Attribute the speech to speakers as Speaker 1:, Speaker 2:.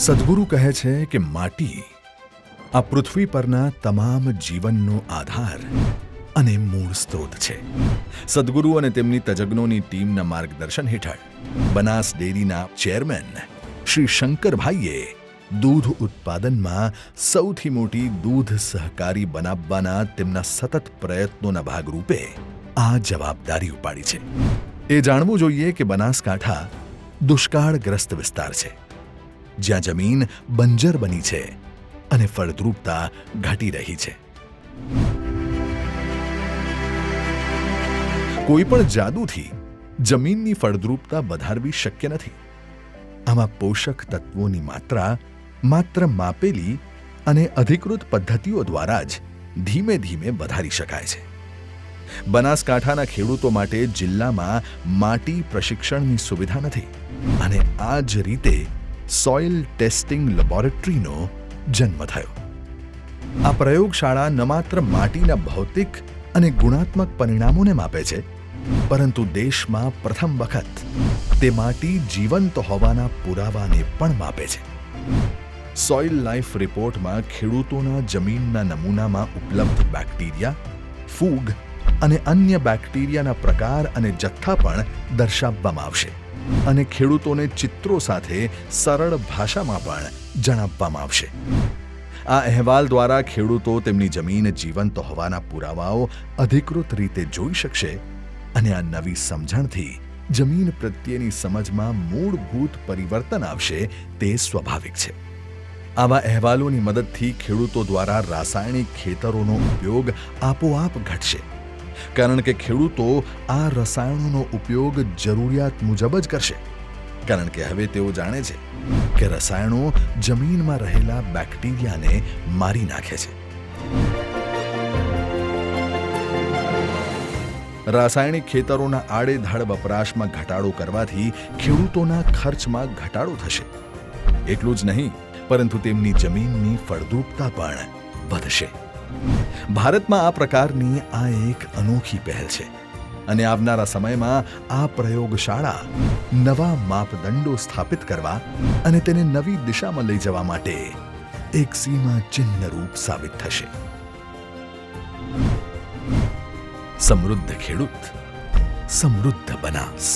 Speaker 1: સદગુરુ કહે છે કે માટી આ પૃથ્વી પરના તમામ જીવનનો આધાર અને મૂળ સ્ત્રોત છે. સદગુરુ અને તેમની તજજ્ઞોની ટીમના માર્ગદર્શન હેઠળ બનાસ ડેરીના ચેરમેન શ્રી શંકરભાઈએ દૂધ ઉત્પાદનમાં સૌથી મોટી દૂધ સહકારી બનાવવાના તેમના સતત પ્રયત્નોના ભાગરૂપે આ જવાબદારી ઉપાડી છે. એ જાણવું જોઈએ કે બનાસકાંઠા દુષ્કાળગ્રસ્ત વિસ્તાર છે, જ્યાં જમીન બંજર બની છે અને ફળદ્રુપતા ઘટી રહી છે. કોઈ પણ જાદુથી જમીનની ફળદ્રુપતા વધારવી શક્ય નથી. આમાં પોષક તત્વોની માત્રા માત્ર માપેલી અને અધિકૃત પદ્ધતિઓ દ્વારા જ ધીમે ધીમે વધારી શકાય છે. બનાસકાંઠાના ખેડૂતો માટે જિલ્લામાં માટી પ્રશિક્ષણની સુવિધા નથી અને આ જ રીતે સોઇલ ટેસ્ટિંગ લેબોરેટરીનો જન્મ થયો. આ પ્રયોગશાળા ન માત્ર માટીના ભૌતિક અને ગુણાત્મક પરિણામોને માપે છે, પરંતુ દેશમાં પ્રથમ વખત તે માટી જીવંત હોવાના પુરાવાને પણ માપે છે. સોઇલ લાઈફ રિપોર્ટમાં ખેડૂતોના જમીનના નમૂનામાં ઉપલબ્ધ બેક્ટેરિયા, ફૂગ અને અન્ય બેક્ટેરિયાના પ્રકાર અને જથ્થા પણ દર્શાવવામાં આવશે અને ખેડૂતોને ચિત્રો સાથે સરળ ભાષામાં પણ જણાવવામાં આવશે. આ અહેવાલ દ્વારા ખેડૂતો તેમની જમીન જીવંત હોવાના પુરાવાઓ અધિકૃત રીતે જોઈ શકશે અને આ નવી સમજણથી જમીન પ્રત્યેની સમજમાં મૂળભૂત પરિવર્તન આવશે તે સ્વાભાવિક છે. આવા અહેવાલોની મદદથી ખેડૂતો દ્વારા રાસાયણિક ખેતરોનો ઉપયોગ આપોઆપ ઘટશે, કારણ કે ખેડૂતો આ રસાયણોનો ઉપયોગ જરૂરિયાત મુજબ જ કરશે, કારણ કે હવે તેઓ જાણે છે કે રસાયણો જમીનમાં રહેલા બેક્ટેરિયાને મારી નાખે છે. રાસાયણિક ખેતરોના આડેધડ વપરાશમાં ઘટાડો કરવાથી ખેડૂતોના ખર્ચમાં ઘટાડો થશે. એટલું જ નહીં, પરંતુ તેમની જમીનની ફળદ્રુપતા પણ વધશે. ભારતમાં આ પ્રકારની આ એક અનોખી પહેલ છે અને આવનારા સમયમાં આ પ્રયોગશાળા નવા માપદંડો સ્થાપિત કરવા અને તેને નવી દિશામાં લઈ જવા માટે એક સીમાચિહ્નરૂપ સાબિત થશે. સમૃદ્ધ ખેડૂત, સમૃદ્ધ બનાસ.